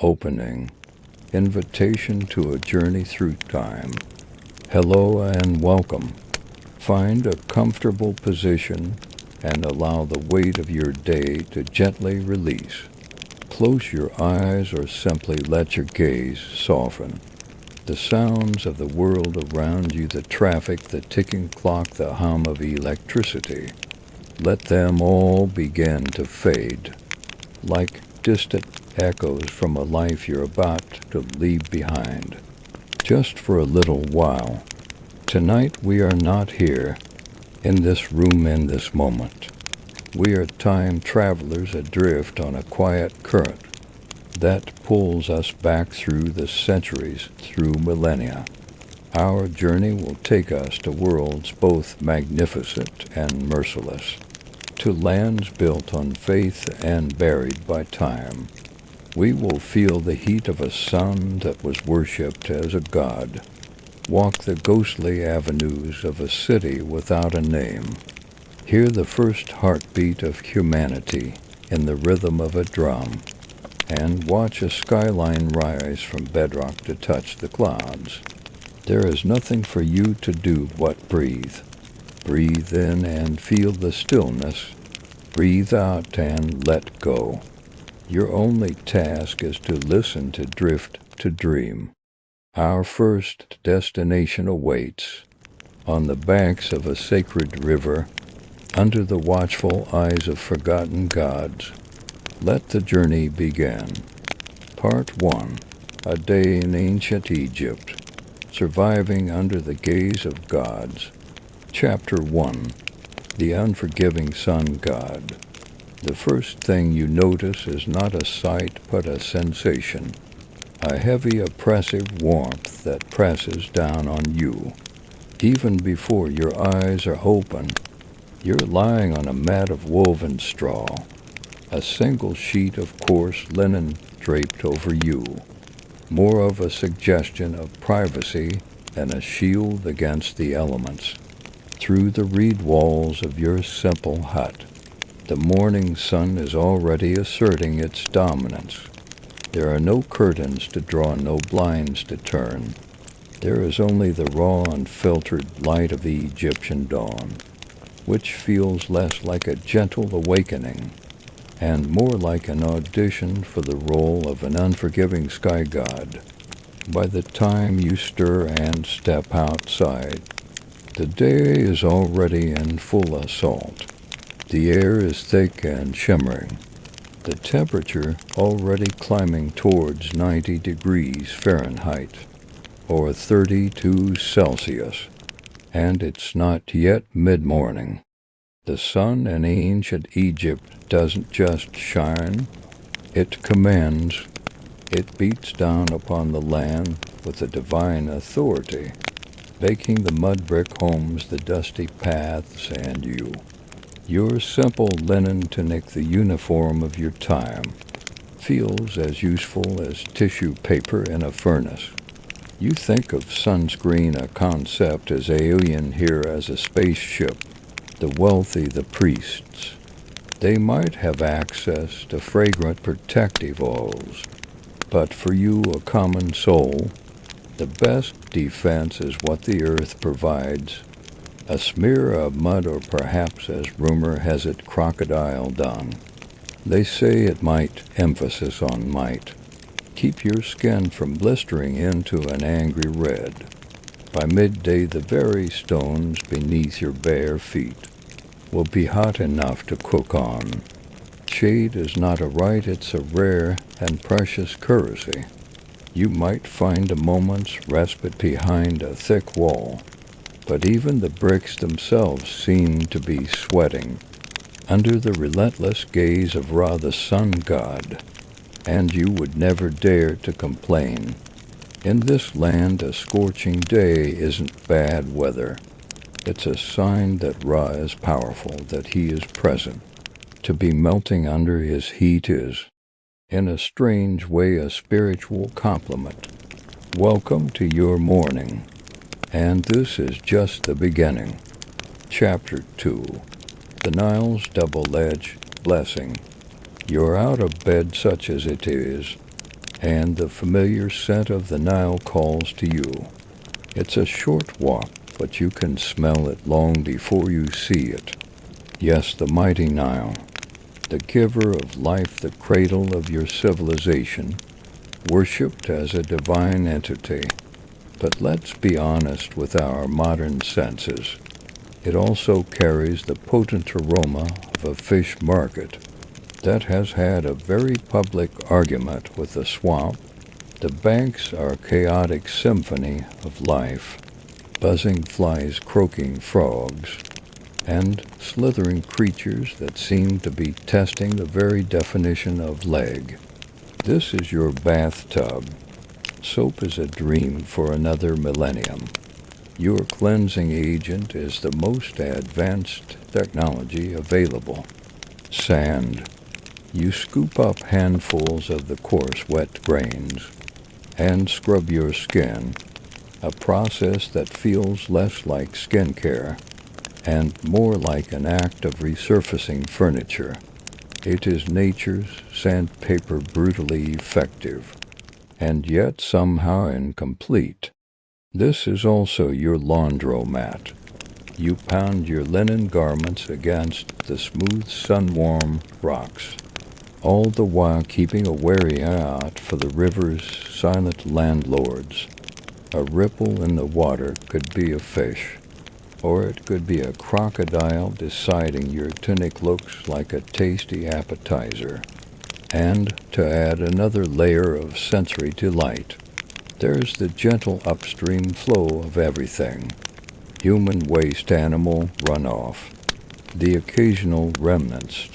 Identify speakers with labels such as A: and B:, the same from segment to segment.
A: opening, invitation to a journey through time. Hello and welcome. Find a comfortable position and allow the weight of your day to gently release. Close your eyes or simply let your gaze soften. The sounds of the world around you, the traffic, the ticking clock, the hum of electricity, let them all begin to fade, like distant echoes from a life you're about to leave behind. Just for a little while. Tonight we are not here, in this room, in this moment. We are time travelers adrift on a quiet current that pulls us back through the centuries, through millennia. Our journey will take us to worlds both magnificent and merciless, to lands built on faith and buried by time. We will feel the heat of a sun that was worshipped as a god, walk the ghostly avenues of a city without a name, hear the first heartbeat of humanity in the rhythm of a drum, and watch a skyline rise from bedrock to touch the clouds. There is nothing for you to do but breathe. Breathe in and feel the stillness. Breathe out and let go. Your only task is to listen, to drift, to dream. Our first destination awaits, on the banks of a sacred river, under the watchful eyes of forgotten gods. Let the journey begin. Part 1. A Day in Ancient Egypt, Surviving Under the Gaze of Gods. Chapter 1. The Unforgiving Sun God. The first thing you notice is not a sight but a sensation, a heavy oppressive warmth that presses down on you. Even before your eyes are open, you're lying on a mat of woven straw, a single sheet of coarse linen draped over you, more of a suggestion of privacy than a shield against the elements. Through the reed walls of your simple hut, the morning sun is already asserting its dominance. There are no curtains to draw, no blinds to turn. There is only the raw, unfiltered light of the Egyptian dawn, which feels less like a gentle awakening and more like an audition for the role of an unforgiving sky god. By the time you stir and step outside, the day is already in full assault. The air is thick and shimmering, the temperature already climbing towards 90 degrees Fahrenheit, or 32 Celsius, and it's not yet mid-morning. The sun in ancient Egypt doesn't just shine, it commands. It beats down upon the land with a divine authority, baking the mud brick homes, the dusty paths, and you. Your simple linen tunic, the uniform of your time, feels as useful as tissue paper in a furnace. You think of sunscreen, a concept as alien here as a spaceship. The wealthy, the priests, they might have access to fragrant protective oils, but for you, a common soul, the best defense is what the earth provides. A smear of mud, or perhaps, as rumor has it, crocodile dung. They say it might, emphasis on might, keep your skin from blistering into an angry red. By midday, the very stones beneath your bare feet will be hot enough to cook on. Shade is not a right, it's a rare and precious courtesy. You might find a moment's respite behind a thick wall, but even the bricks themselves seem to be sweating under the relentless gaze of Ra, the sun god, and you would never dare to complain. In this land, a scorching day isn't bad weather. It's a sign that Ra is powerful, that he is present. To be melting under his heat is, in a strange way, a spiritual compliment. Welcome to your morning. And this is just the beginning. Chapter 2. The Nile's Double-Edged Blessing. You're out of bed, such as it is. and the familiar scent of the Nile calls to you. It's a short walk, but you can smell it long before you see it. Yes, the mighty Nile, the giver of life, the cradle of your civilization, worshipped as a divine entity. But let's be honest with our modern senses. It also carries the potent aroma of a fish market that has had a very public argument with the swamp. The banks are a chaotic symphony of life, buzzing flies, croaking frogs, and slithering creatures that seem to be testing the very definition of leg. This is your bathtub. Soap is a dream for another millennium. Your cleansing agent is the most advanced technology available. Sand. You scoop up handfuls of the coarse, wet grains and scrub your skin, a process that feels less like skincare and more like an act of resurfacing furniture. It is nature's sandpaper, brutally effective, and yet somehow incomplete. This is also your laundromat. You pound your linen garments against the smooth, sun-warm rocks, all the while keeping a wary eye out for the river's silent landlords. A ripple in the water could be a fish, or it could be a crocodile deciding your tunic looks like a tasty appetizer. And to add another layer of sensory delight, there's the gentle upstream flow of everything. Human waste, animal runoff, the occasional remnants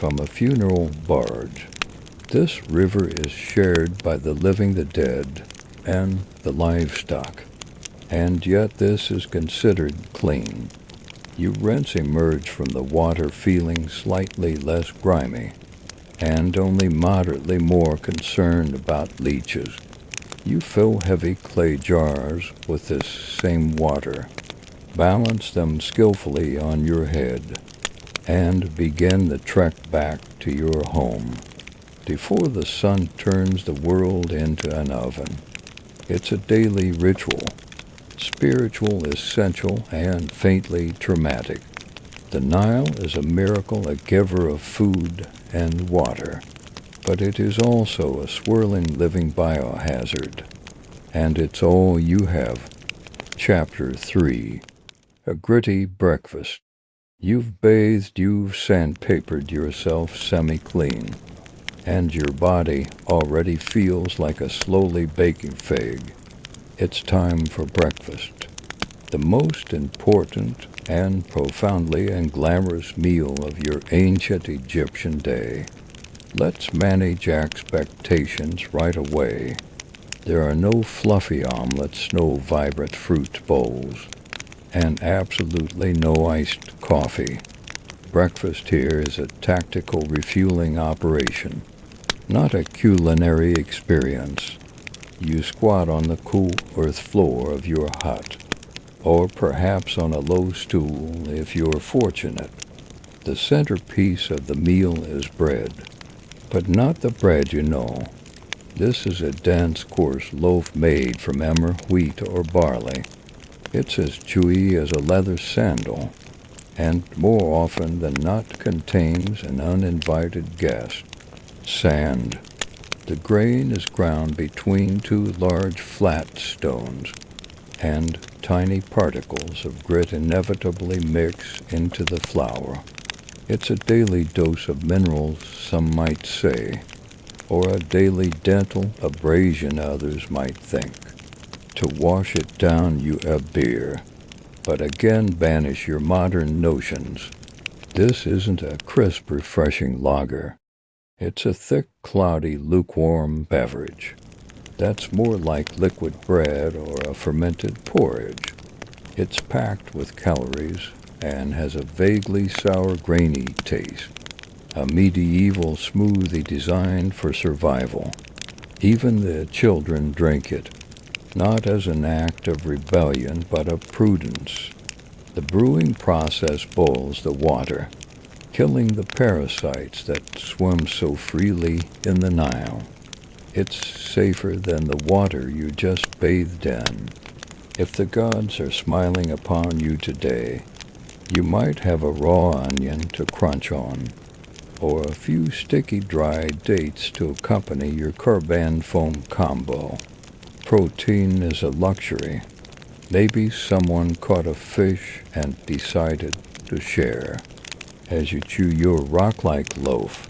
A: from a funeral barge. This river is shared by the living, the dead, and the livestock. And yet this is considered clean. You rinse, emerge from the water feeling slightly less grimy, and only moderately more concerned about leeches. You fill heavy clay jars with this same water, balance them skillfully on your head, and begin the trek back to your home before the sun turns the world into an oven. It's a daily ritual, spiritual, essential, and faintly traumatic. The Nile is a miracle, a giver of food and water, but it is also a swirling living biohazard, and it's all you have. Chapter 3. A gritty breakfast. You've bathed, you've sandpapered yourself semi-clean, and your body already feels like a slowly baking fig. It's time for breakfast, the most important and profoundly unglamorous meal of your ancient Egyptian day. Let's manage expectations right away. There are no fluffy omelets, no vibrant fruit bowls, and absolutely no iced coffee. Breakfast here is a tactical refueling operation, not a culinary experience. You squat on the cool earth floor of your hut, or perhaps on a low stool if you're fortunate. The centerpiece of the meal is bread, but not the bread you know. This is a dense, coarse loaf made from emmer, wheat, or barley. It's as chewy as a leather sandal, and more often than not contains an uninvited guest. Sand. The grain is ground between two large flat stones, and tiny particles of grit inevitably mix into the flour. It's a daily dose of minerals, some might say, or a daily dental abrasion, others might think. To wash it down you have beer, but again banish your modern notions. This isn't a crisp, refreshing lager. It's a thick, cloudy, lukewarm beverage that's more like liquid bread or a fermented porridge. It's packed with calories and has a vaguely sour, grainy taste, a medieval smoothie designed for survival. Even the children drink it, not as an act of rebellion but of prudence. The brewing process boils the water, killing the parasites that swim so freely in the Nile. It's safer than the water you just bathed in. If the gods are smiling upon you today, you might have a raw onion to crunch on, or a few sticky dried dates to accompany your carbon foam combo. Protein is a luxury. Maybe someone caught a fish and decided to share. As you chew your rock-like loaf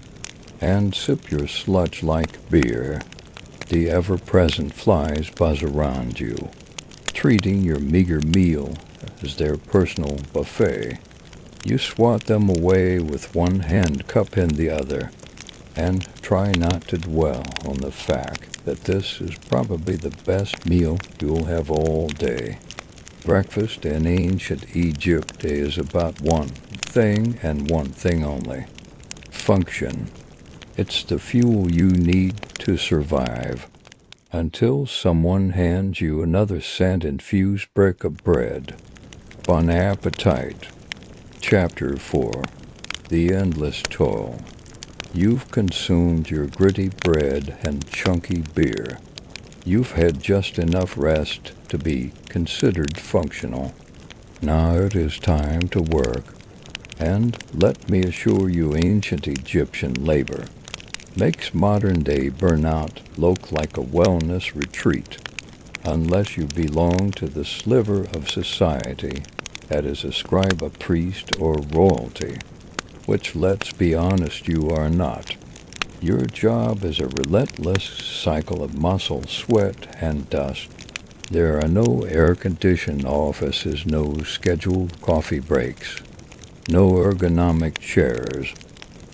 A: and sip your sludge-like beer, the ever-present flies buzz around you, treating your meager meal as their personal buffet. You swat them away with one hand cup in the other, and try not to dwell on the fact that this is probably the best meal you'll have all day. Breakfast in ancient Egypt is about one thing and one thing only: function. It's the fuel you need to survive, until someone hands you another scent-infused brick of bread. Bon appetit. Chapter 4. The Endless Toil. You've consumed your gritty bread and chunky beer. You've had just enough rest to be considered functional. Now it is time to work, and let me assure you ancient Egyptian labor makes modern-day burnout look like a wellness retreat, unless you belong to the sliver of society that is ascribed a priest or royalty, which, let's be honest, you are not. Your job is a relentless cycle of muscle, sweat, and dust. There are no air-conditioned offices, no scheduled coffee breaks, no ergonomic chairs.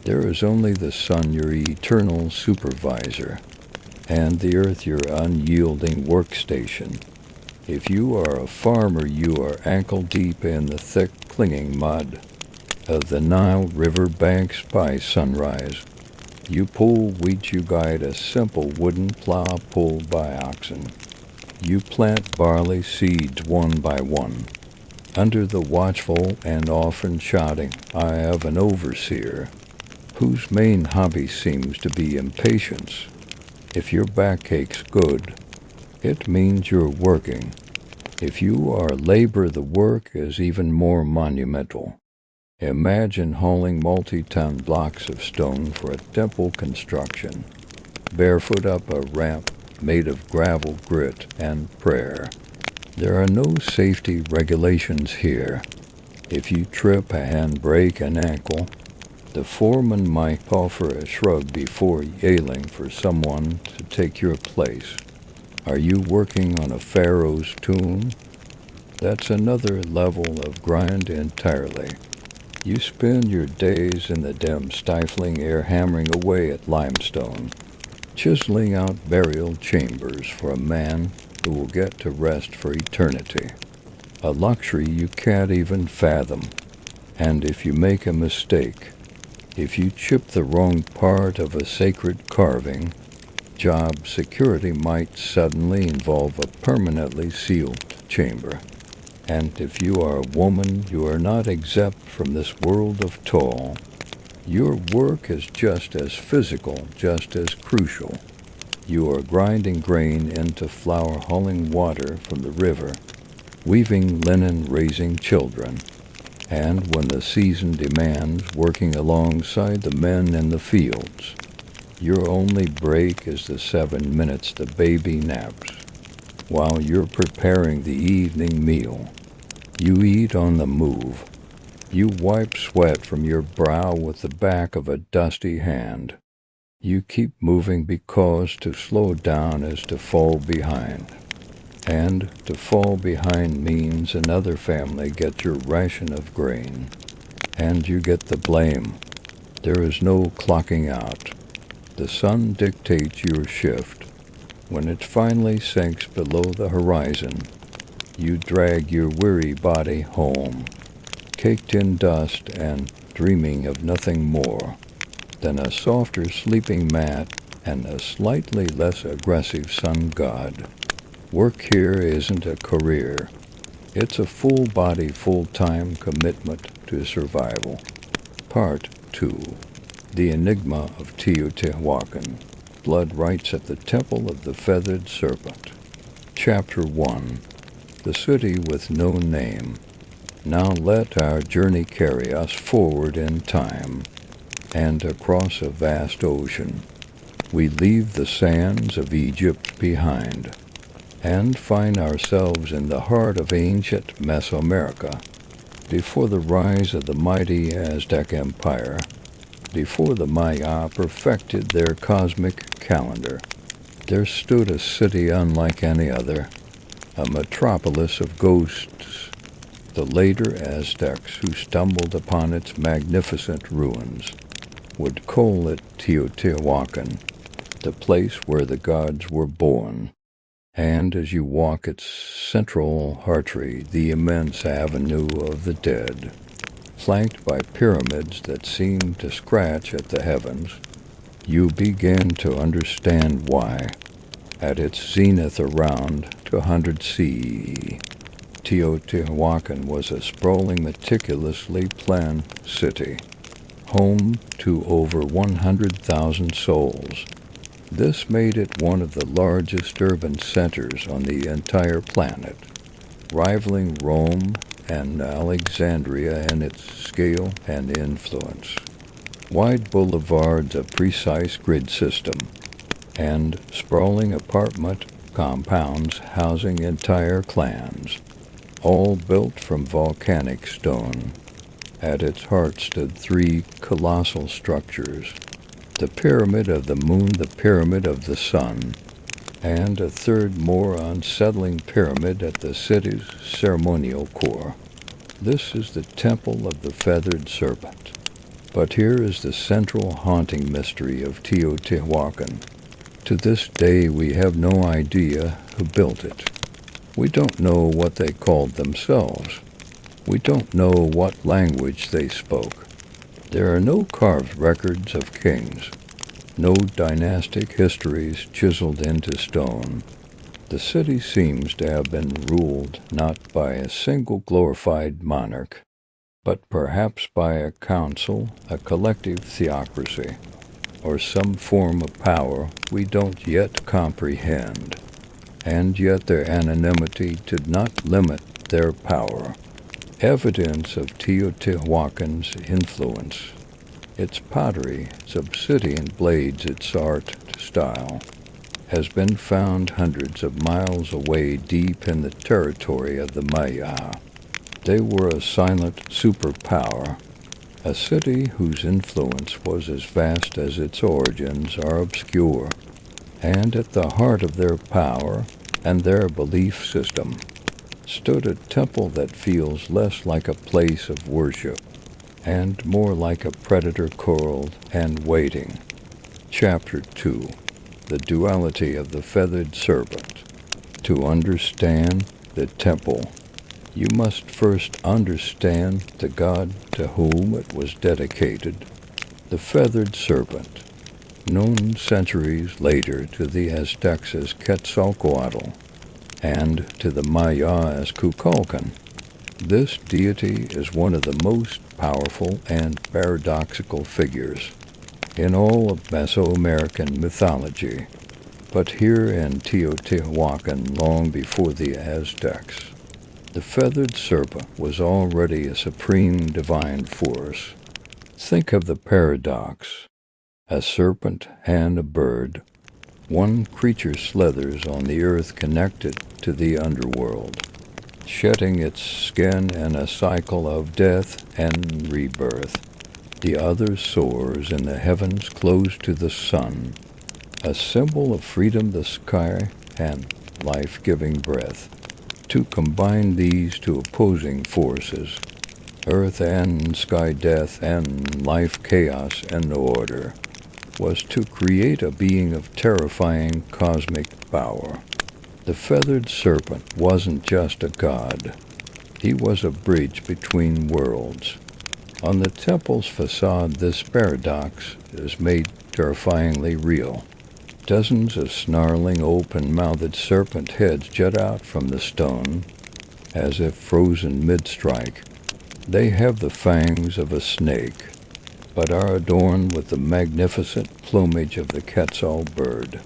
A: There is only the sun, your eternal supervisor, and the earth, your unyielding workstation. If you are a farmer, you are ankle-deep in the thick, clinging mud of the Nile River banks by sunrise. You pull wheat, you guide a simple wooden plow pulled by oxen. You plant barley seeds one by one, under the watchful and often shouting eye of an overseer, whose main hobby seems to be impatience. If your back aches good, it means you're working. If you are labor, the work is even more monumental. Imagine hauling multi-ton blocks of stone for a temple construction, barefoot up a ramp made of gravel, grit, and prayer. There are no safety regulations here. If you trip and break an ankle, the foreman might offer a shrug before yelling for someone to take your place. Are you working on a pharaoh's tomb? That's another level of grind entirely. You spend your days in the dim, stifling air hammering away at limestone, chiseling out burial chambers for a man who will get to rest for eternity. A luxury you can't even fathom. And if you make a mistake, if you chip the wrong part of a sacred carving, job security might suddenly involve a permanently sealed chamber. And if you are a woman, you are not exempt from this world of toil. Your work is just as physical, just as crucial. You are grinding grain into flour, hauling water from the river, weaving linen, raising children, and when the season demands, working alongside the men in the fields. Your only break is the 7 minutes the baby naps. While you're preparing the evening meal, you eat on the move. You wipe sweat from your brow with the back of a dusty hand. You keep moving because to slow down is to fall behind. And to fall behind means another family gets your ration of grain. And you get the blame. There is no clocking out. The sun dictates your shift. When it finally sinks below the horizon, you drag your weary body home, caked in dust and dreaming of nothing more than a softer sleeping mat and a slightly less aggressive sun god. Work here isn't a career. It's a full-body, full-time commitment to survival. Part 2. The Enigma of Teotihuacan. blood rites at the Temple of the Feathered Serpent. Chapter 1. The City with No Name. Now let our journey carry us forward in time, and across a vast ocean. We leave the sands of Egypt behind, and find ourselves in the heart of ancient Mesoamerica, before the rise of the mighty Aztec Empire, before the Maya perfected their cosmic calendar. There stood a city unlike any other, a metropolis of ghosts. The later Aztecs who stumbled upon its magnificent ruins would call it Teotihuacan, the place where the gods were born. And as you walk its central artery, the immense Avenue of the Dead, flanked by pyramids that seem to scratch at the heavens, you begin to understand why, at its zenith around 200 CE, Teotihuacan was a sprawling, meticulously planned city, home to over 100,000 souls. This made it one of the largest urban centers on the entire planet, rivaling Rome and Alexandria in its scale and influence. Wide boulevards, a precise grid system, and sprawling apartment compounds housing entire clans, all built from volcanic stone. At its heart stood three colossal structures: the Pyramid of the Moon, the Pyramid of the Sun, and a third, more unsettling pyramid at the city's ceremonial core. This is the Temple of the Feathered Serpent. But here is the central haunting mystery of Teotihuacan. To this day we have no idea who built it. We don't know what they called themselves. We don't know what language they spoke. There are no carved records of kings, no dynastic histories chiseled into stone. The city seems to have been ruled not by a single glorified monarch, but perhaps by a council, a collective theocracy, or some form of power we don't yet comprehend. And yet their anonymity did not limit their power. Evidence of Teotihuacan's influence, its pottery, its obsidian blades, its art style, has been found hundreds of miles away deep in the territory of the Maya. They were a silent superpower, a city whose influence was as vast as its origins are obscure, and at the heart of their power and their belief system stood a temple that feels less like a place of worship and more like a predator coiled and waiting. Chapter 2. The Duality of the Feathered Serpent. To understand the temple, you must first understand the god to whom it was dedicated, the Feathered Serpent, known centuries later to the Aztecs as Quetzalcoatl, and to the Maya as Kukulkan. This deity is one of the most powerful and paradoxical figures in all of Mesoamerican mythology, but here in Teotihuacan long before the Aztecs. The feathered serpent was already a supreme divine force. Think of the paradox: a serpent and a bird. One creature slithers on the earth connected to the underworld, shedding its skin in a cycle of death and rebirth. The other soars in the heavens close to the sun, a symbol of freedom, the sky, and life-giving breath. To combine these two opposing forces, earth and sky, death and life, chaos and order, was to create a being of terrifying cosmic power. The feathered serpent wasn't just a god. He was a bridge between worlds. On the temple's facade, this paradox is made terrifyingly real. Dozens of snarling, open-mouthed serpent heads jut out from the stone, as if frozen mid-strike. They have the fangs of a snake, but are adorned with the magnificent plumage of the quetzal bird.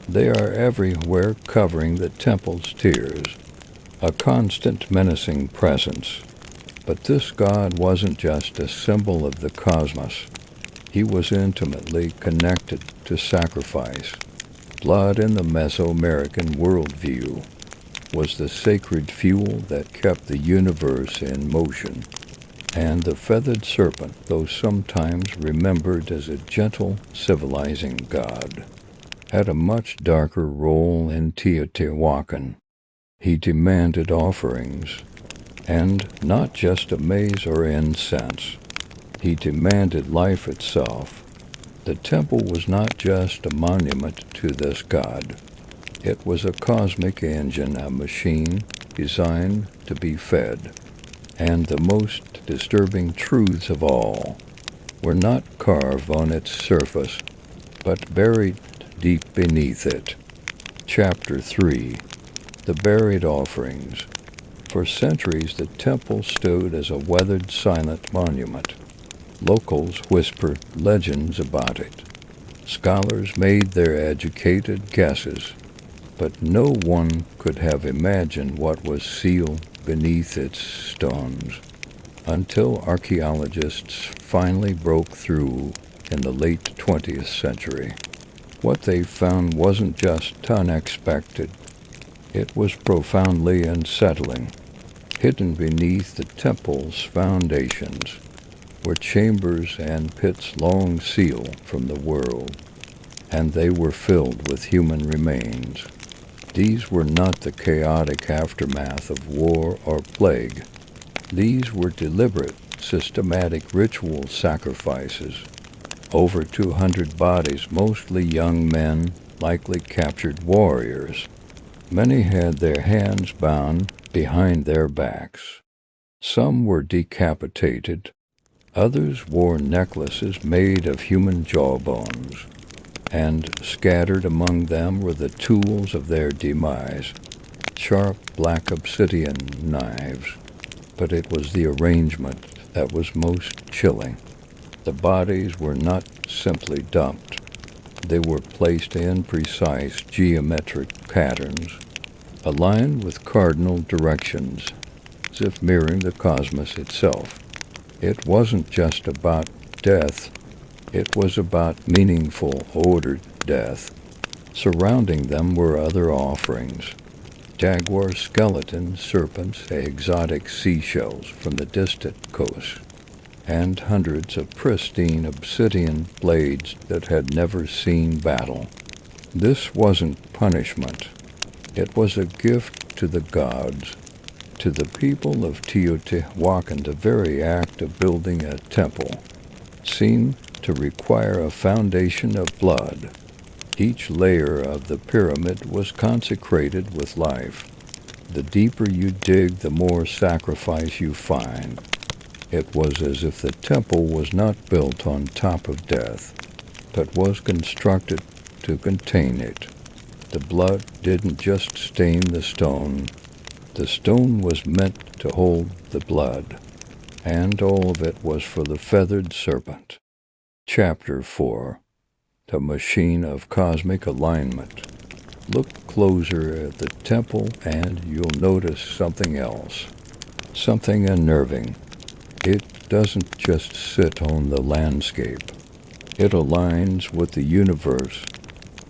A: They are everywhere, covering the temple's tiers, a constant menacing presence. But this god wasn't just a symbol of the cosmos. He was intimately connected to sacrifice. Blood in the Mesoamerican worldview was the sacred fuel that kept the universe in motion. And the feathered serpent, though sometimes remembered as a gentle, civilizing god, had a much darker role in Teotihuacan. He demanded offerings, and not just a maize or incense. He demanded life itself. The temple was not just a monument to this god. It was a cosmic engine, a machine designed to be fed. And the most disturbing truths of all were not carved on its surface, but buried deep beneath it. Chapter 3. The Buried Offerings. For centuries the temple stood as a weathered, silent monument. Locals whispered legends about it. Scholars made their educated guesses, but no one could have imagined what was sealed beneath its stones, until archaeologists finally broke through in the late 20th century. What they found wasn't just unexpected, it was profoundly unsettling. Hidden beneath the temple's foundations were chambers and pits long sealed from the world, and they were filled with human remains. These were not the chaotic aftermath of war or plague. These were deliberate, systematic ritual sacrifices. Over 200 bodies, mostly young men, likely captured warriors. Many had their hands bound behind their backs. Some were decapitated. Others wore necklaces made of human jawbones, and scattered among them were the tools of their demise, sharp black obsidian knives. But it was the arrangement that was most chilling. The bodies were not simply dumped. They were placed in precise geometric patterns, aligned with cardinal directions, as if mirroring the cosmos itself. It wasn't just about death. It was about meaningful, ordered death. Surrounding them were other offerings: jaguar skeletons, serpents, exotic seashells from the distant coast, and hundreds of pristine obsidian blades that had never seen battle. This wasn't punishment. It was a gift to the gods. To the people of Teotihuacan, the very act of building a temple seemed to require a foundation of blood. Each layer of the pyramid was consecrated with life. The deeper you dig, the more sacrifice you find. It was as if the temple was not built on top of death, but was constructed to contain it. The blood didn't just stain the stone. The stone was meant to hold the blood, and all of it was for the feathered serpent. Chapter 4. The Machine of Cosmic Alignment. Look closer at the temple and you'll notice something else, something unnerving. It doesn't just sit on the landscape. It aligns with the universe.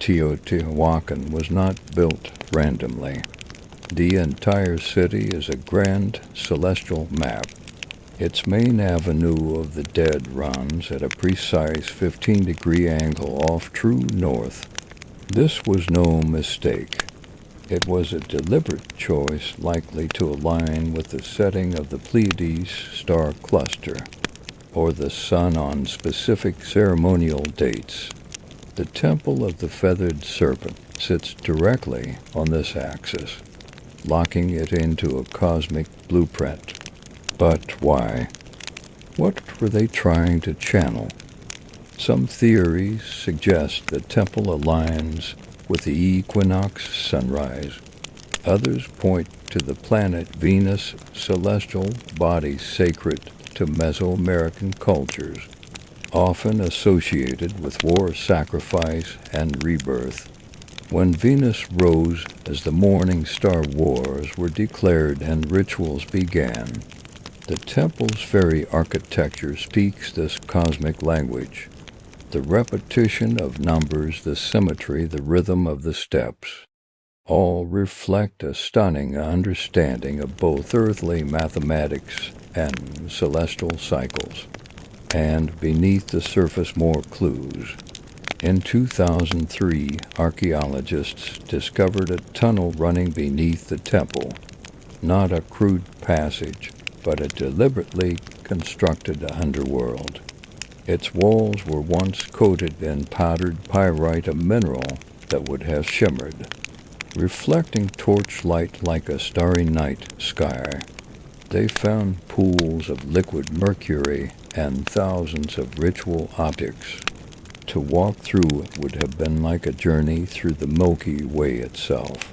A: Teotihuacan was not built randomly. The entire city is a grand celestial map. Its main avenue of the dead runs at a precise 15-degree angle off true north. This was no mistake. It was a deliberate choice likely to align with the setting of the Pleiades star cluster, or the sun on specific ceremonial dates. The Temple of the Feathered Serpent sits directly on this axis, locking it into a cosmic blueprint. But why? What were they trying to channel? Some theories suggest the temple aligns with the equinox sunrise. Others point to the planet Venus, celestial body sacred to Mesoamerican cultures. often associated with war, sacrifice, and rebirth. When Venus rose as the morning star, wars were declared and rituals began. The temple's very architecture speaks this cosmic language. The repetition of numbers, the symmetry, the rhythm of the steps, all reflect a stunning understanding of both earthly mathematics and celestial cycles. And beneath the surface, more clues. In 2003, archaeologists discovered a tunnel running beneath the temple, not a crude passage, but a deliberately constructed underworld. Its walls were once coated in powdered pyrite, a mineral that would have shimmered, reflecting torchlight like a starry night sky. They found pools of liquid mercury and thousands of ritual objects. To walk through it would have been like a journey through the Milky Way itself,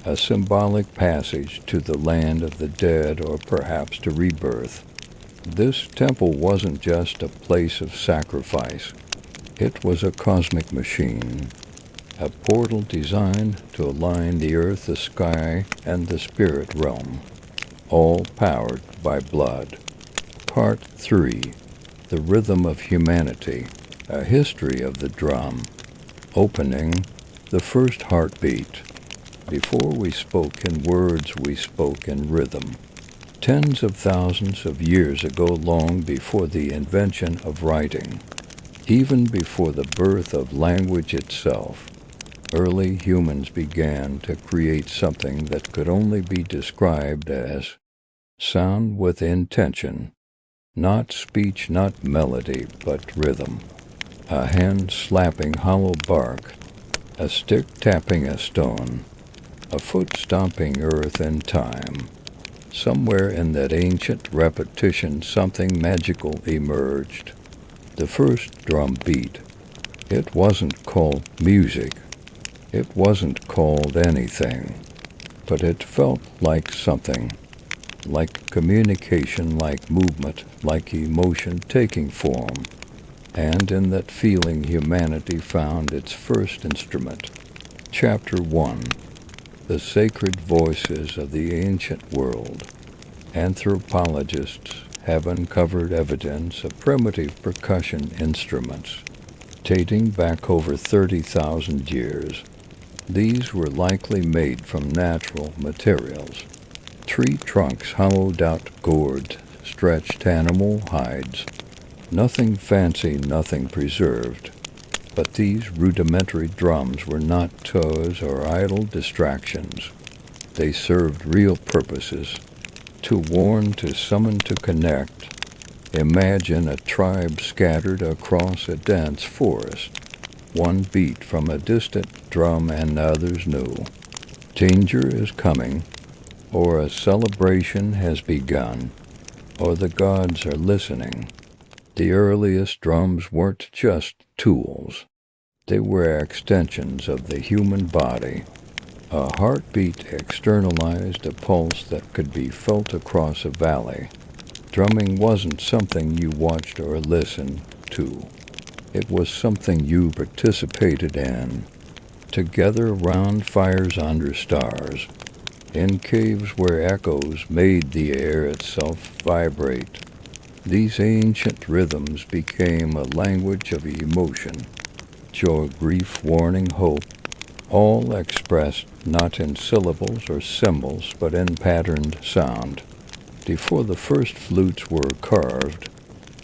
A: a symbolic passage to the land of the dead, or perhaps to rebirth. This temple wasn't just a place of sacrifice. It was a cosmic machine, a portal designed to align the earth, the sky, and the spirit realm, all powered by blood. Part 3. The Rhythm of Humanity, a History of the Drum. Opening, the first heartbeat. Before we spoke in words, we spoke in rhythm. Tens of thousands of years ago, long before the invention of writing, even before the birth of language itself, early humans began to create something that could only be described as sound with intention. Not speech, not melody, but rhythm. A hand slapping hollow bark, a stick tapping a stone, a foot stomping earth in time. Somewhere in that ancient repetition, something magical emerged. The first drum beat. It wasn't called music. It wasn't called anything. But it felt like something. Like communication, like movement, like emotion taking form. And in that feeling, humanity found its first instrument. Chapter 1. The Sacred Voices of the Ancient World. Anthropologists have uncovered evidence of primitive percussion instruments dating back over 30,000 years. These were likely made from natural materials. Tree trunks hollowed out, gourd, stretched animal hides. Nothing fancy, nothing preserved. But these rudimentary drums were not toys or idle distractions. They served real purposes. To warn, to summon, to connect. Imagine a tribe scattered across a dense forest. One beat from a distant drum and others knew danger is coming, or a celebration has begun, or the gods are listening. The earliest drums weren't just tools. They were extensions of the human body. A heartbeat externalized a pulse that could be felt across a valley. Drumming wasn't something you watched or listened to. It was something you participated in. Together around fires under stars. In caves where echoes made the air itself vibrate. These ancient rhythms became a language of emotion. Joy, grief, warning, hope, all expressed not in syllables or symbols, but in patterned sound. Before the first flutes were carved,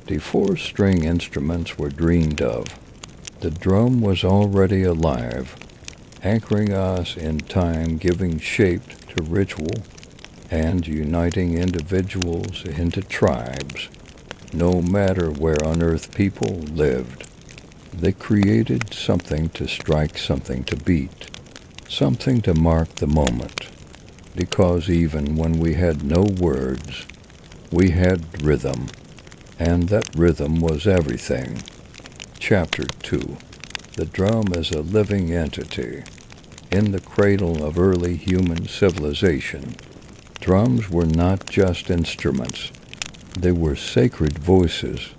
A: before string instruments were dreamed of, the drum was already alive, anchoring us in time, giving shape to ritual, and uniting individuals into tribes. No matter where on earth people lived, they created something to strike, something to beat, something to mark the moment. Because even when we had no words, we had rhythm, and that rhythm was everything. Chapter 2. The drum as a living entity. In the cradle of early human civilization, drums were not just instruments. They were sacred voices.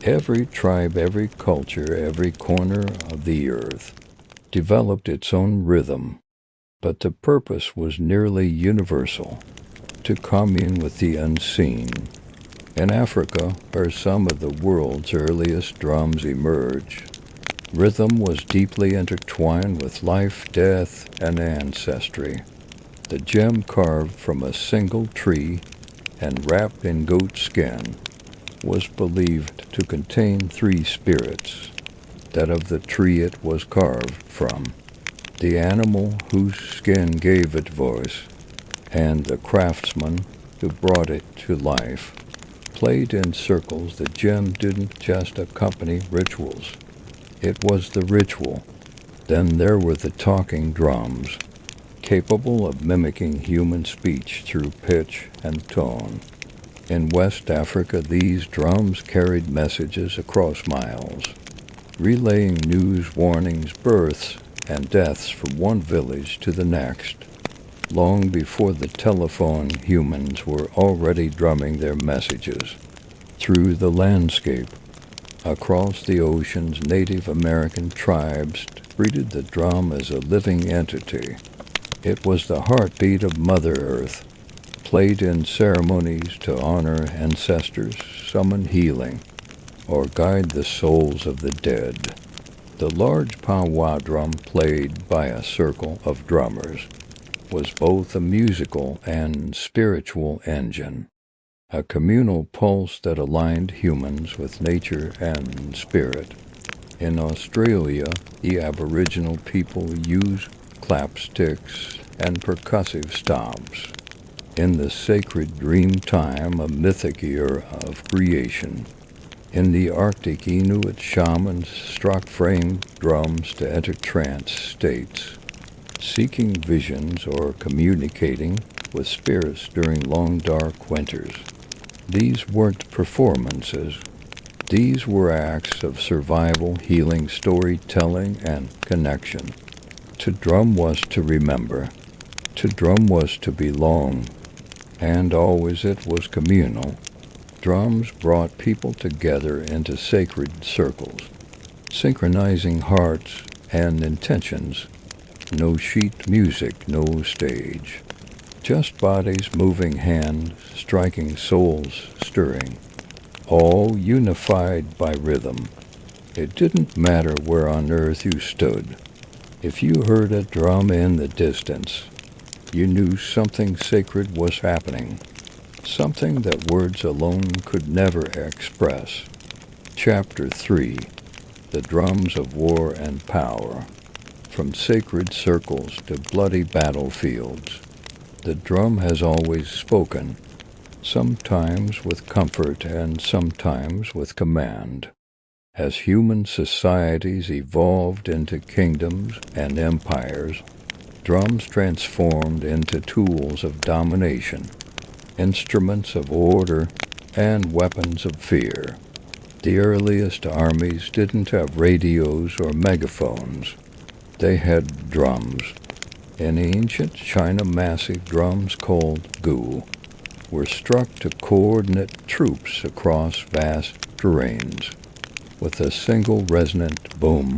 A: Every tribe, every culture, every corner of the earth developed its own rhythm, but the purpose was nearly universal: to commune with the unseen. In Africa, where some of the world's earliest drums emerged, rhythm was deeply intertwined with life, death, and ancestry. The gem carved from a single tree and wrapped in goat skin was believed to contain three spirits: that of the tree it was carved from, the animal whose skin gave it voice, and the craftsman who brought it to life. Played in circles, the gem didn't just accompany rituals. It was the ritual. Then there were the talking drums, capable of mimicking human speech through pitch and tone. In West Africa, these drums carried messages across miles, relaying news, warnings, births, and deaths from one village to the next. Long before the telephone, humans were already drumming their messages. Through the landscape, across the oceans, Native American tribes treated the drum as a living entity. It was the heartbeat of Mother Earth, played in ceremonies to honor ancestors, summon healing, or guide the souls of the dead. The large powwow drum, played by a circle of drummers, was both a musical and spiritual engine, a communal pulse that aligned humans with nature and spirit. In Australia, the Aboriginal people used clapsticks and percussive stomps. In the sacred dream time, a mythic era of creation. In the Arctic, Inuit shamans struck framed drums to enter trance states, seeking visions or communicating with spirits during long dark winters. These weren't performances. These were acts of survival, healing, storytelling, and connection. To drum was to remember. To drum was to belong. And always it was communal. Drums brought people together into sacred circles, synchronizing hearts and intentions. No sheet music, no stage. Just bodies moving, hands striking, souls stirring. All unified by rhythm. It didn't matter where on earth you stood. If you heard a drum in the distance, you knew something sacred was happening. Something that words alone could never express. Chapter 3: The Drums of War and Power. From sacred circles to bloody battlefields, the drum has always spoken, sometimes with comfort and sometimes with command. As human societies evolved into kingdoms and empires, drums transformed into tools of domination, instruments of order, and weapons of fear. The earliest armies didn't have radios or megaphones. They had drums. In ancient China, massive drums called gu were struck to coordinate troops across vast terrains. With a single resonant boom,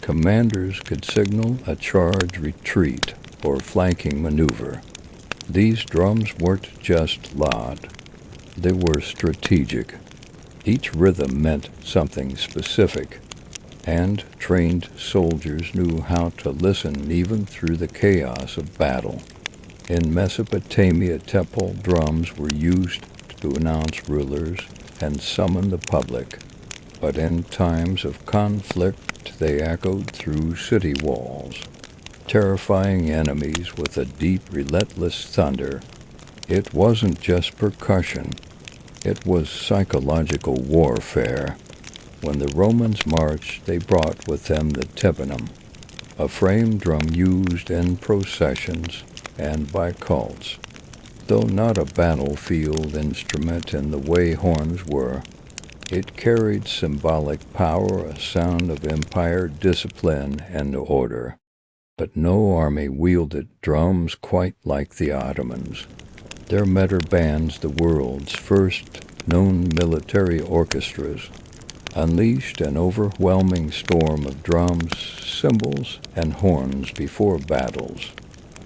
A: commanders could signal a charge, retreat, or flanking maneuver. These drums weren't just loud. They were strategic. Each rhythm meant something specific, and trained soldiers knew how to listen even through the chaos of battle. In Mesopotamia, temple drums were used to announce rulers and summon the public, but in times of conflict they echoed through city walls, terrifying enemies with a deep, relentless thunder. It wasn't just percussion, it was psychological warfare. When the Romans marched, they brought with them the tympanum, a framed drum used in processions and by cults. Though not a battlefield instrument in the way horns were, it carried symbolic power, a sound of empire, discipline, and order. But no army wielded drums quite like the Ottomans. Their meter bands, the world's first known military orchestras, unleashed an overwhelming storm of drums, cymbals, and horns before battles.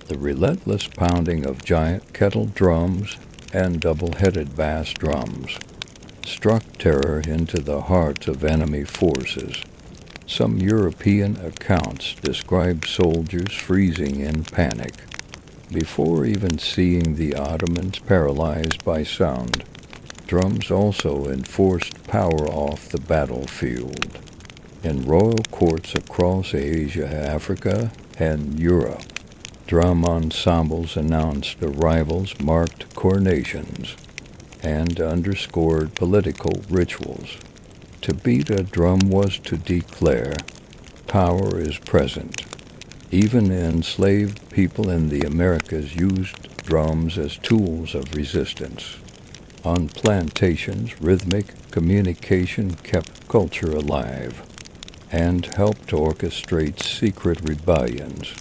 A: The relentless pounding of giant kettle drums and double-headed bass drums struck terror into the hearts of enemy forces. Some European accounts describe soldiers freezing in panic before even seeing the Ottomans paralyzed by sound. Drums also enforced power off the battlefield. In royal courts across Asia, Africa, and Europe, drum ensembles announced arrivals, marked coronations, and underscored political rituals. To beat a drum was to declare, "Power is present." Even enslaved people in the Americas used drums as tools of resistance. On plantations, rhythmic communication kept culture alive and helped orchestrate secret rebellions.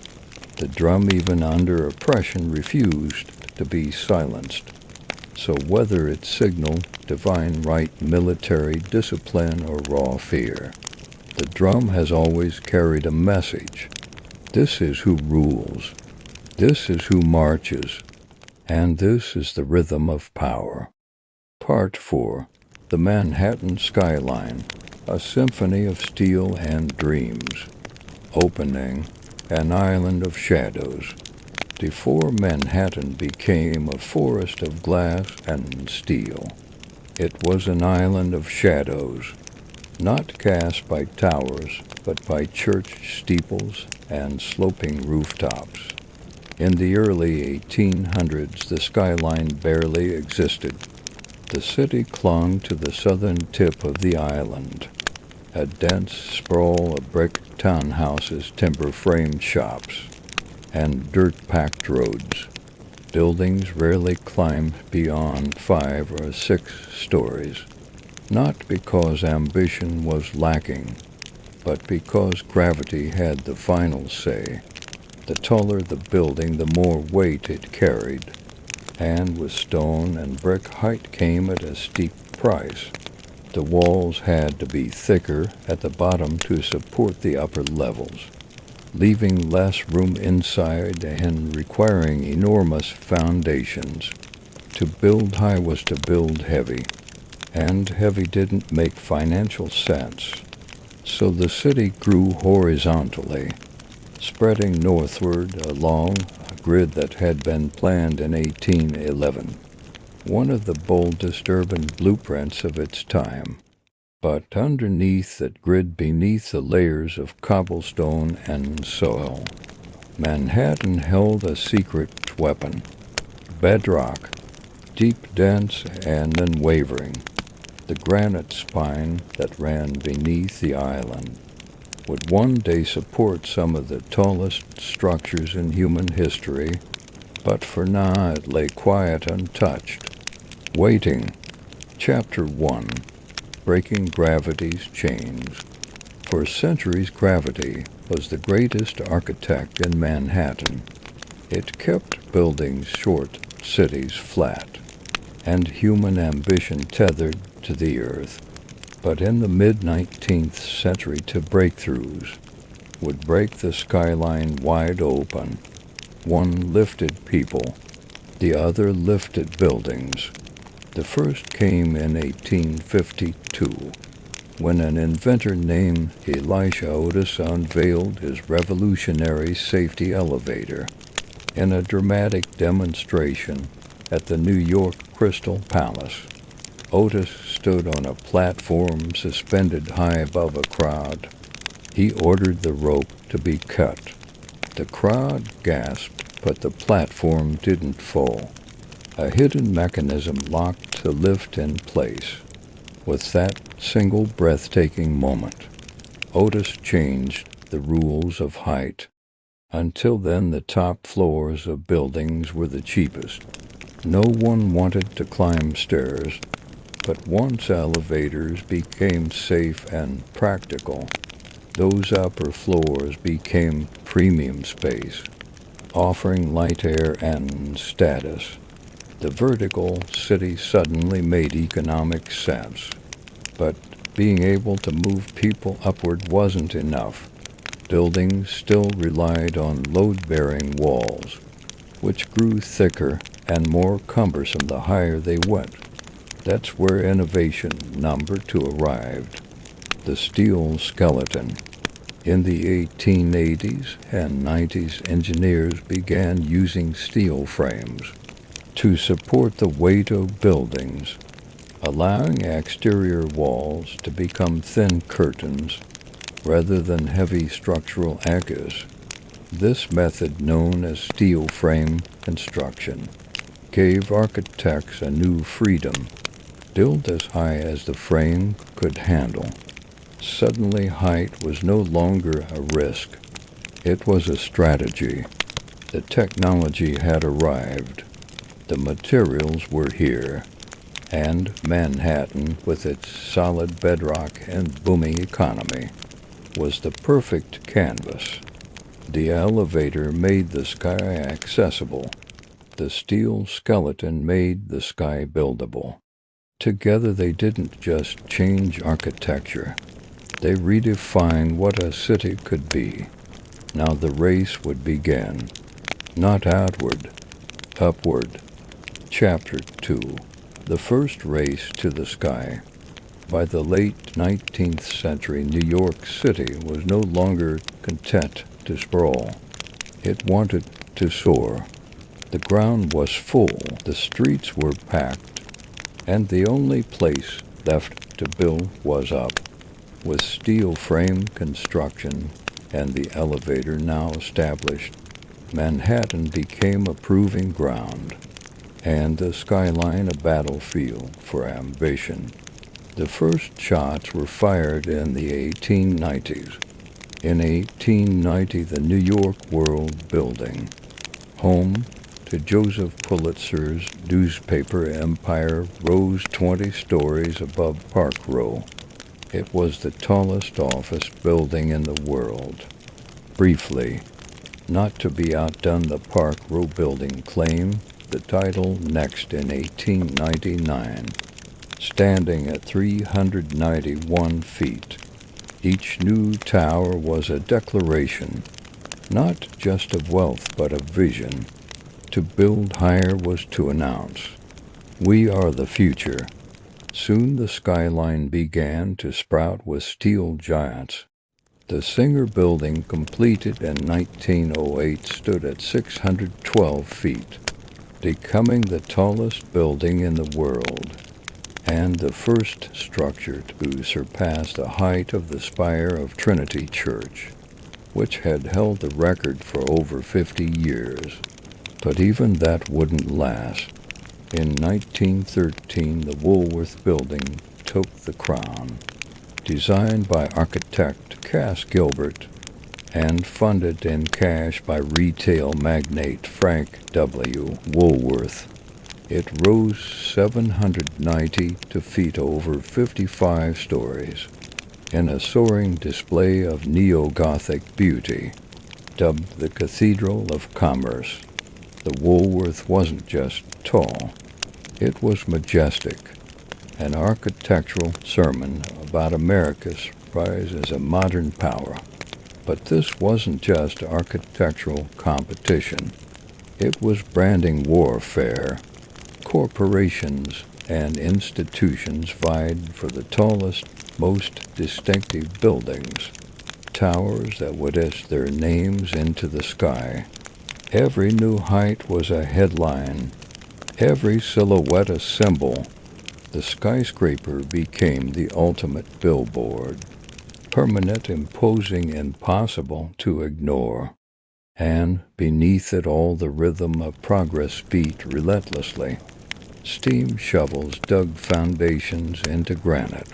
A: The drum, even under oppression, refused to be silenced. So whether it signaled divine right, military discipline, or raw fear, the drum has always carried a message. This is who rules. This is who marches. And this is the rhythm of power. Part 4. The Manhattan Skyline, a symphony of steel and dreams. Opening, an island of shadows. Before Manhattan became a forest of glass and steel, it was an island of shadows, not cast by towers, but by church steeples and sloping rooftops. In the early 1800s, the skyline barely existed. The city clung to the southern tip of the island, a dense sprawl of brick townhouses, timber-framed shops, and dirt-packed roads. Buildings rarely climbed beyond 5 or 6 stories, not because ambition was lacking, but because gravity had the final say. The taller the building, the more weight it carried, and with stone and brick, height came at a steep price. The walls had to be thicker at the bottom to support the upper levels, leaving less room inside and requiring enormous foundations. To build high was to build heavy, and heavy didn't make financial sense. So the city grew horizontally, spreading northward along a grid that had been planned in 1811, one of the boldest urban blueprints of its time. But underneath that grid, beneath the layers of cobblestone and soil, Manhattan held a secret weapon: bedrock, deep, dense, and unwavering. The granite spine that ran beneath the island would one day support some of the tallest structures in human history, but for now it lay quiet, untouched, waiting. Chapter 1. Breaking Gravity's Chains. For centuries, gravity was the greatest architect in Manhattan. It kept buildings short, cities flat, and human ambition tethered to the earth. But in the mid-19th century, two breakthroughs would break the skyline wide open. One lifted people, the other lifted buildings. The first came in 1852, when an inventor named Elisha Otis unveiled his revolutionary safety elevator in a dramatic demonstration at the New York Crystal Palace. Otis stood on a platform suspended high above a crowd. He ordered the rope to be cut. The crowd gasped, but the platform didn't fall. A hidden mechanism locked the lift in place. With that single breathtaking moment, Otis changed the rules of height. Until then, the top floors of buildings were the cheapest. No one wanted to climb stairs, but once elevators became safe and practical, those upper floors became premium space, offering light, air, and status. The vertical city suddenly made economic sense. But Being able to move people upward wasn't enough. Buildings still relied on load-bearing walls, which grew thicker and more cumbersome the higher they went. That's where innovation number 2 arrived, the steel skeleton. In the 1880s and 90s, engineers began using steel frames to support the weight of buildings, allowing exterior walls to become thin curtains rather than heavy structural anchors. This method, known as steel frame construction, gave architects a new freedom: build as high as the frame could handle. Suddenly, height was no longer a risk. It was a strategy. The technology had arrived. The materials were here. And Manhattan, with its solid bedrock and booming economy, was the perfect canvas. The elevator made the sky accessible. The steel skeleton made the sky buildable. Together they didn't just change architecture. They redefined what a city could be. Now the race would begin. Not outward, upward. Chapter 2. The first race to the sky. By the late 19th century, New York City was no longer content to sprawl. It wanted to soar. The ground was full, the streets were packed, and the only place left to build was up. With steel frame construction and the elevator now established, Manhattan became a proving ground, and the skyline a battlefield for ambition. The first shots were fired in the 1890s. In 1890, the New York World Building, home to Joseph Pulitzer's newspaper empire, rose 20 stories above Park Row. It was the tallest office building in the world. Briefly, not to be outdone, the Park Row building claimed the title next in 1899, standing at 391 feet. Each new tower was a declaration, not just of wealth but of vision. To build higher was to announce, "We are the future." Soon the skyline began to sprout with steel giants. The Singer Building, completed in 1908, stood at 612 feet, becoming the tallest building in the world, and the first structure to surpass the height of the spire of Trinity Church, which had held the record for over 50 years. But even that wouldn't last. In 1913, the Woolworth Building took the crown. Designed by architect Cass Gilbert and funded in cash by retail magnate Frank W. Woolworth, it rose 792 feet, over 55 stories, in a soaring display of neo-Gothic beauty. Dubbed the Cathedral of Commerce, the Woolworth wasn't just tall, it was majestic, an architectural sermon about America's rise as a modern power. But this wasn't just architectural competition. It was branding warfare. Corporations and institutions vied for the tallest, most distinctive buildings, towers that would etch their names into the sky. Every new height was a headline, every silhouette a symbol. The skyscraper became the ultimate billboard, permanent, imposing, impossible to ignore. And beneath it all, the rhythm of progress beat relentlessly. Steam shovels dug foundations into granite.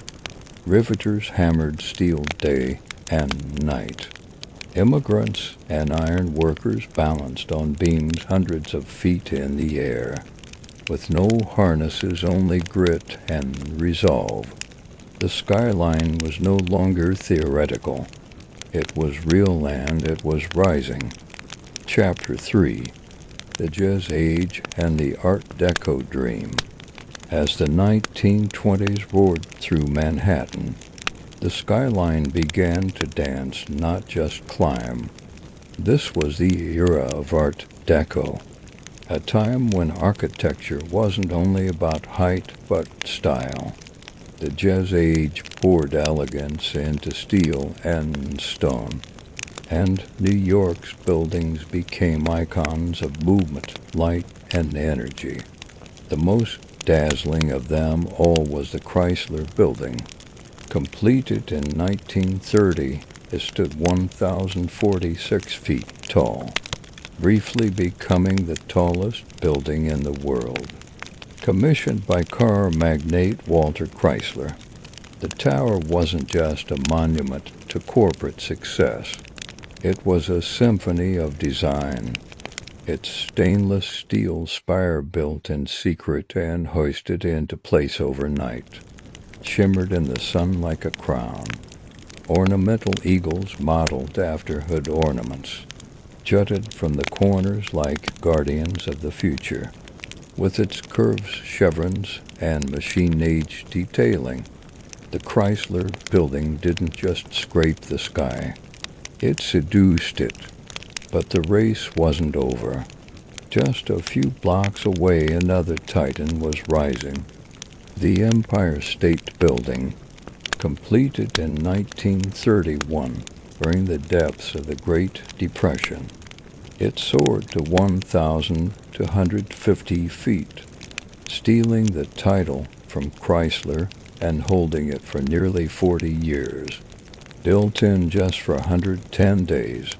A: Riveters hammered steel day and night. Immigrants and iron workers balanced on beams hundreds of feet in the air. With no harnesses, only grit and resolve. The skyline was no longer theoretical. It was real, and it was rising. Chapter 3. The Jazz Age and the Art Deco Dream. As the 1920s roared through Manhattan, The skyline began to dance, not just climb. This was the era of Art Deco, a time when architecture wasn't only about height but style. The Jazz Age poured elegance into steel and stone, and New York's buildings became icons of movement, light, and energy. The most dazzling of them all was the Chrysler Building. Completed in 1930, it stood 1,046 feet tall, briefly becoming the tallest building in the world. Commissioned by car magnate Walter Chrysler, the tower wasn't just a monument to corporate success. It was a symphony of design. Its stainless steel spire, built in secret and hoisted into place overnight, shimmered in the sun like a crown. Ornamental eagles modeled after hood ornaments jutted from the corners like guardians of the future. With its curved chevrons and machine-age detailing, the Chrysler Building didn't just scrape the sky. It seduced it. But the race wasn't over. Just a few blocks away, another titan was rising. The Empire State Building, completed in 1931 during the depths of the Great Depression. It soared to 1,250 feet, stealing the title from Chrysler and holding it for nearly 40 years. Built in just for 110 days,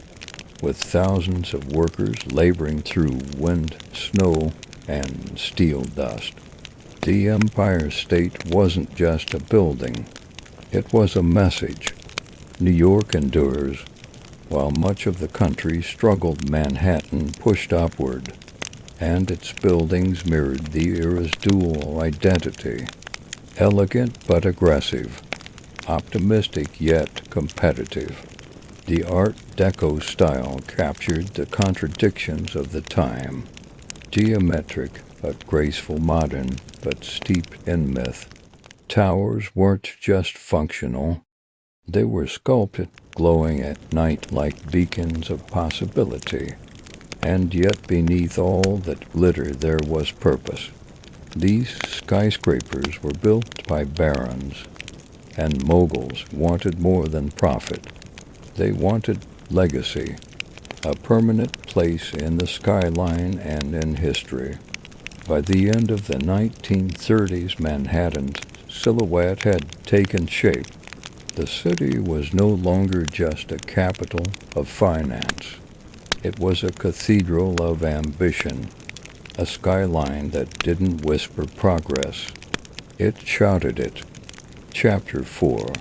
A: with thousands of workers laboring through wind, snow, and steel dust. The Empire State wasn't just a building. It was a message. New York endures, while much of the country struggled. Manhattan pushed upward, and its buildings mirrored the era's dual identity. Elegant but aggressive, optimistic yet competitive. The Art Deco style captured the contradictions of the time. Geometric but graceful, modern but steeped in myth. Towers weren't just functional. They were sculpted, glowing at night like beacons of possibility. And yet beneath all that glitter there was purpose. These skyscrapers were built by barons, and moguls wanted more than profit. They wanted legacy, a permanent place in the skyline and in history. By the end of the 1930s, Manhattan's silhouette had taken shape. The city was no longer just a capital of finance. It was a cathedral of ambition, a skyline that didn't whisper progress. It shouted it. Chapter 4: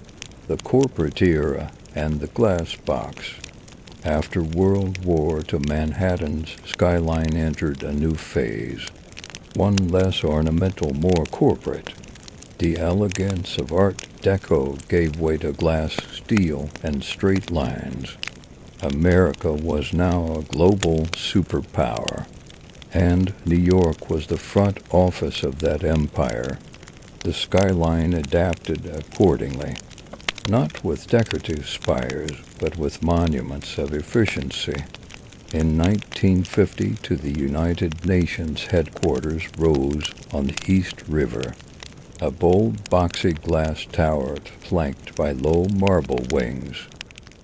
A: The Corporate Era and the Glass Box. After World War II, Manhattan's skyline entered a new phase, one less ornamental, more corporate. The elegance of Art Deco gave way to glass, steel, and straight lines. America was now a global superpower, and New York was the front office of that empire. The skyline adapted accordingly, not with decorative spires, but with monuments of efficiency. In 1950, the United Nations headquarters rose on the East River, a bold boxy glass tower flanked by low marble wings.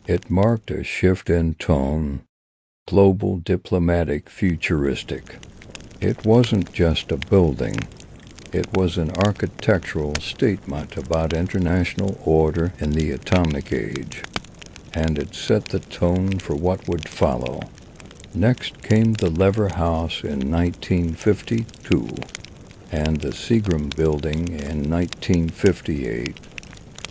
A: It marked a shift in tone, global, diplomatic, futuristic. It wasn't just a building. It was an architectural statement about international order in the atomic age, and it set the tone for what would follow. Next came the Lever House in 1952 and the Seagram Building in 1958,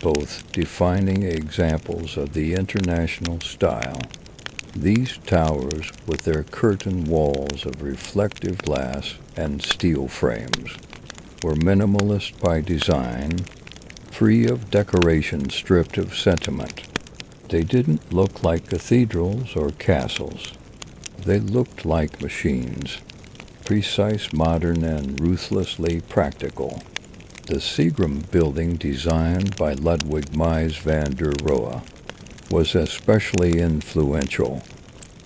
A: both defining examples of the international style. These towers, with their curtain walls of reflective glass and steel frames, were minimalist by design, free of decoration, stripped of sentiment. They didn't look like cathedrals or castles. They looked like machines, precise, modern, and ruthlessly practical. The Seagram building, designed by Ludwig Mies van der Rohe, was especially influential.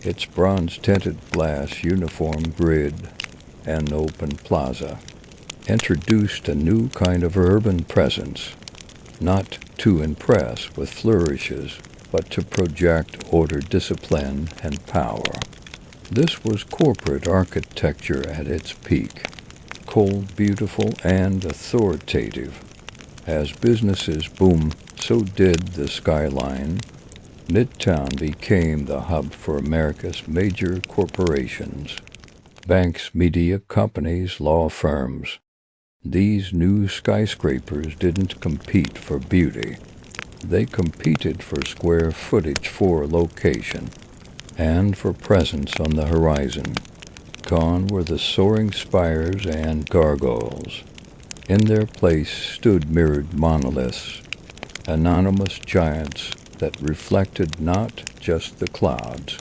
A: Its bronze-tinted glass uniform grid and open plaza introduced a new kind of urban presence, not to impress with flourishes, but to project order, discipline, and power. This was corporate architecture at its peak, cold, beautiful, and authoritative. As businesses boomed, so did the skyline. Midtown became the hub for America's major corporations, banks, media companies, law firms. These new skyscrapers didn't compete for beauty. They competed for square footage, for location, and for presence on the horizon. Gone were the soaring spires and gargoyles. In their place stood mirrored monoliths, anonymous giants that reflected not just the clouds,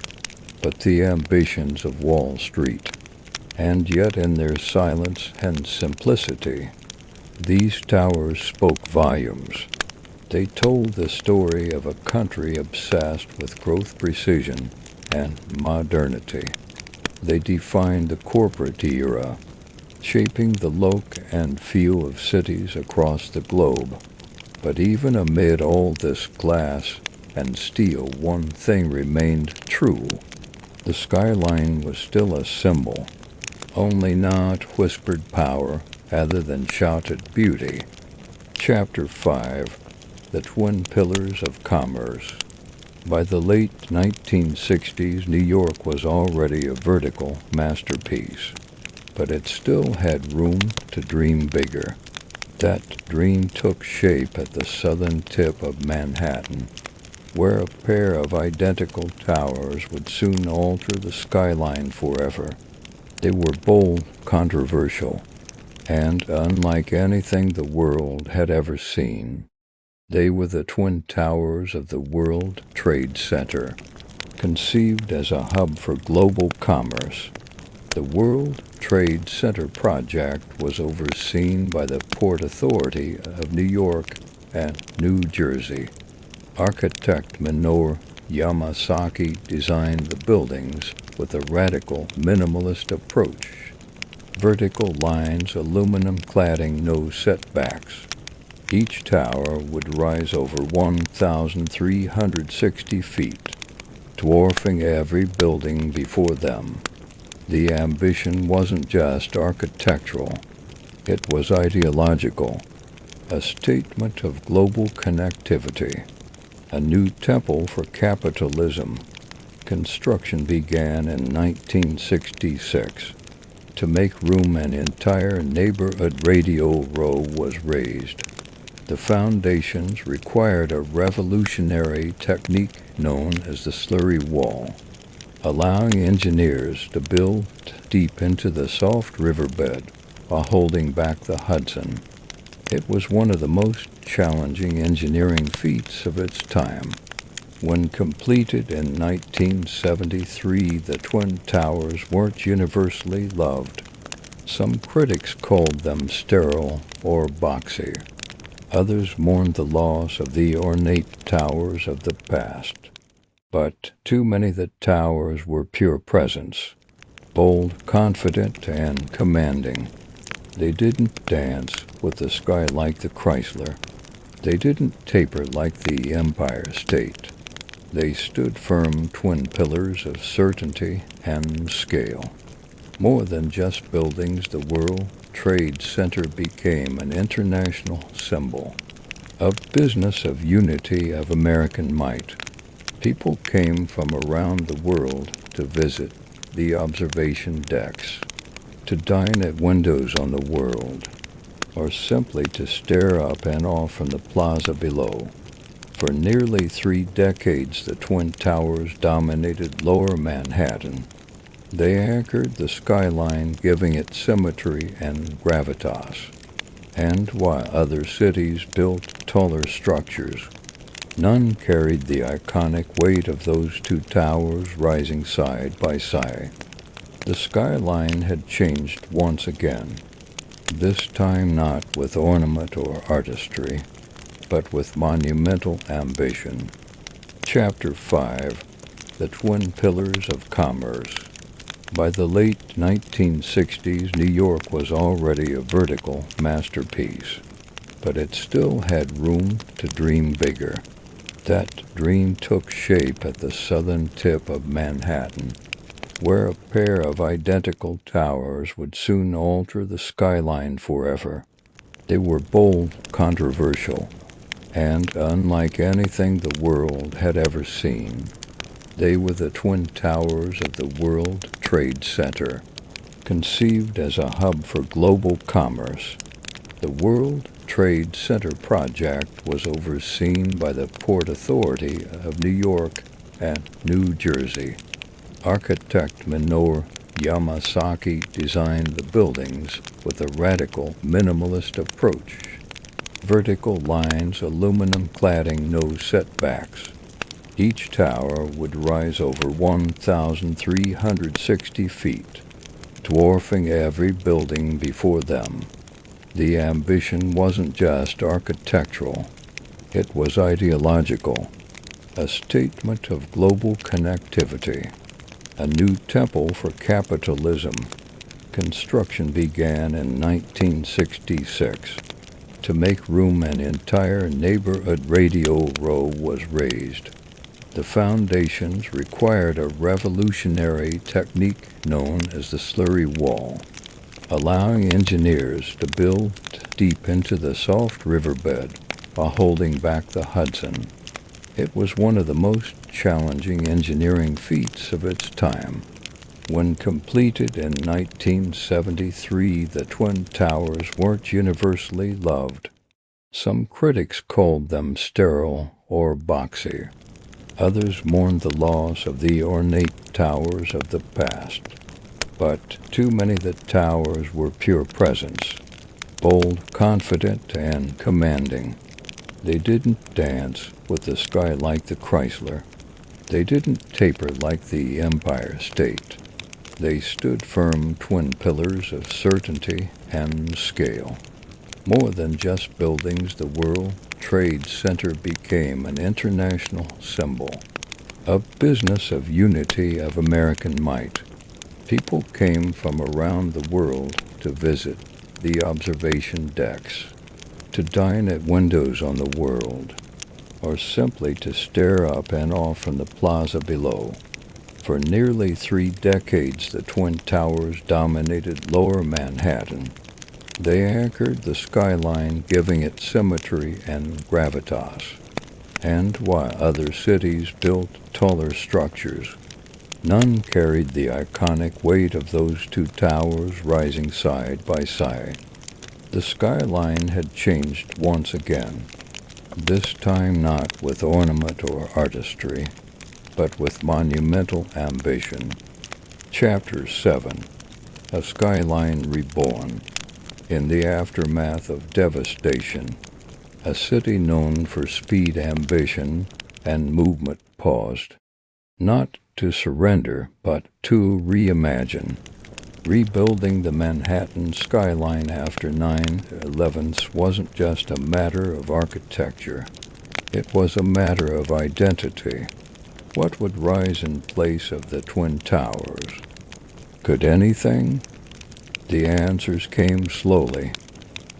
A: but the ambitions of Wall Street. And yet in their silence and simplicity, these towers spoke volumes. They told the story of a country obsessed with growth, precision, and modernity. They defined the corporate era, shaping the look and feel of cities across the globe. But even amid all this glass and steel, one thing remained true. The skyline was still a symbol, only not whispered power, rather than shouted beauty. Chapter 5: The Twin Pillars of Commerce. By the late 1960s, New York was already a vertical masterpiece, but it still had room to dream bigger. That dream took shape at the southern tip of Manhattan, where a pair of identical towers would soon alter the skyline forever. They were bold, controversial, and unlike anything the world had ever seen. They were the twin towers of the World Trade Center, conceived as a hub for global commerce. The World Trade Center project was overseen by the Port Authority of New York and New Jersey. Architect Minoru Yamasaki designed the buildings with a radical, minimalist approach. Vertical lines, aluminum cladding, no setbacks. Each tower would rise over 1,360 feet, dwarfing every building before them. The ambition wasn't just architectural, it was ideological, a statement of global connectivity, a new temple for capitalism. Construction began in 1966. To make room, an entire neighborhood radio row was raised. The foundations required a revolutionary technique known as the slurry wall, allowing engineers to build deep into the soft riverbed while holding back the Hudson. It was one of the most challenging engineering feats of its time. When completed in 1973, the Twin Towers weren't universally loved. Some critics called them sterile or boxy. Others mourned the loss of the ornate towers of the past. But too many of the towers were pure presence, bold, confident, and commanding. They didn't dance with the sky like the Chrysler. They didn't taper like the Empire State. They stood firm, twin pillars of certainty and scale. More than just buildings, the World Trade Center became an international symbol of business, of unity, of American might. People came from around the world to visit the observation decks, to dine at windows on the world, or simply to stare up and off from the plaza below. For nearly 3 decades, the Twin Towers dominated Lower Manhattan. They anchored the skyline, giving it symmetry and gravitas. And while other cities built taller structures, none carried the iconic weight of those 2 towers rising side by side. The skyline had changed once again. this time not with ornament or artistry, but with monumental ambition. Chapter 5: The Twin Pillars of Commerce. By the late 1960s, New York was already a vertical masterpiece, but it still had room to dream bigger. That dream took shape at the southern tip of Manhattan, where a pair of identical towers would soon alter the skyline forever. They were bold, controversial, and unlike anything the world had ever seen. They were the twin towers of the World Trade Center. Conceived as a hub for global commerce, the World Trade Center project was overseen by the Port Authority of New York and New Jersey. Architect Minoru Yamasaki designed the buildings with a radical minimalist approach. Vertical lines, aluminum cladding, no setbacks. Each tower would rise over 1,360 feet, dwarfing every building before them. The ambition wasn't just architectural, it was ideological, a statement of global connectivity, a new temple for capitalism. Construction began in 1966. To make room, an entire neighborhood radio row was raised. The foundations required a revolutionary technique known as the slurry wall, allowing engineers to build deep into the soft riverbed while holding back the Hudson. It was one of the most challenging engineering feats of its time. When completed in 1973, the Twin Towers weren't universally loved. Some critics called them sterile or boxy. Others mourned the loss of the ornate towers of the past. But too many of the towers were pure presence, bold, confident, and commanding. They didn't dance with the sky like the Chrysler. They didn't taper like the Empire State. They stood firm, twin pillars of certainty and scale. More than just buildings, the World Trade Center became an international symbol, a business of unity, of American might. People came from around the world to visit the observation decks, to dine at windows on the world, or simply to stare up and off from the plaza below. For nearly 3 decades, the Twin Towers dominated Lower Manhattan. They anchored the skyline, giving it symmetry and gravitas. And while other cities built taller structures, none carried the iconic weight of those 2 towers rising side by side. The skyline had changed once again, this time not with ornament or artistry, but with monumental ambition. Chapter 7: A Skyline Reborn. In the aftermath of devastation, a city known for speed, ambition, and movement paused, not to surrender, but to reimagine. Rebuilding the Manhattan skyline after 9/11 wasn't just a matter of architecture. It was a matter of identity. What would rise in place of the Twin Towers? Could anything? The answers came slowly.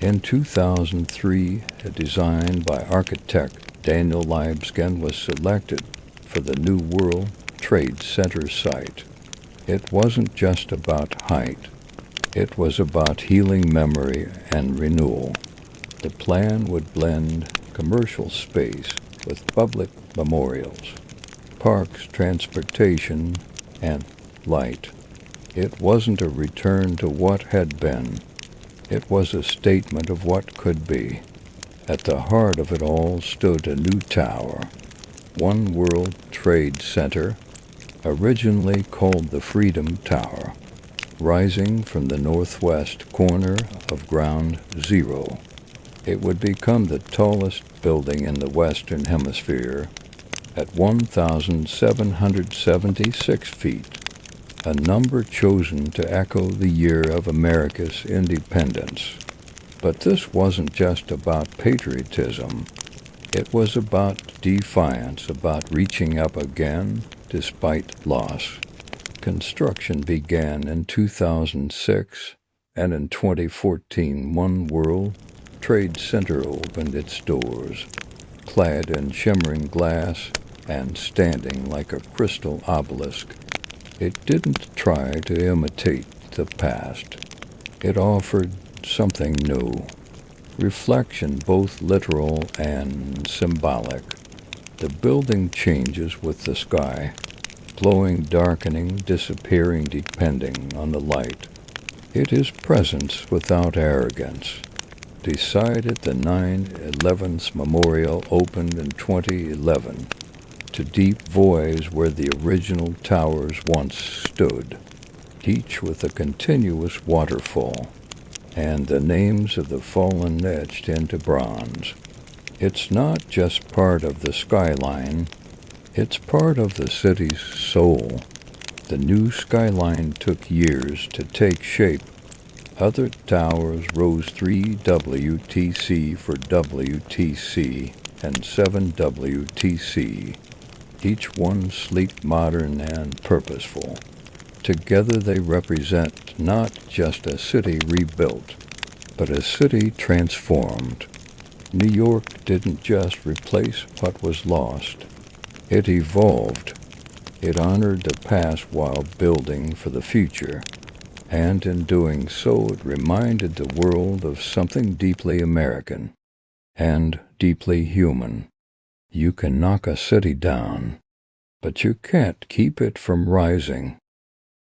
A: In 2003, a design by architect Daniel Libeskind was selected for the new World Trade Center site. It wasn't just about height. It was about healing memory and renewal. The plan would blend commercial space with public memorials, parks, transportation, and light. It wasn't a return to what had been. It was a statement of what could be. At the heart of it all stood a new tower, One World Trade Center, originally called the Freedom Tower, rising from the northwest corner of Ground Zero. It would become the tallest building in the Western Hemisphere at 1,776 feet, a number chosen to echo the year of America's independence. But this wasn't just about patriotism. It was about defiance, about reaching up again despite loss. Construction began in 2006, and in 2014 One World Trade Center opened its doors, clad in shimmering glass and standing like a crystal obelisk. It didn't try to imitate the past. It offered something new, reflection both literal and symbolic. The building changes with the sky, glowing, darkening, disappearing depending on the light. It is presence without arrogance. Decided the 9/11's Memorial opened in 2011 to deep voids where the original towers once stood, each with a continuous waterfall, and the names of the fallen etched into bronze. It's not just part of the skyline, it's part of the city's soul. The new skyline took years to take shape. Other towers rose 3 WTC for WTC and 7 WTC, each one sleek, modern, and purposeful. Together they represent not just a city rebuilt, but a city transformed. New York didn't just replace what was lost. It evolved. It honored the past while building for the future. And in doing so, it reminded the world of something deeply American and deeply human. You can knock a city down, but you can't keep it from rising.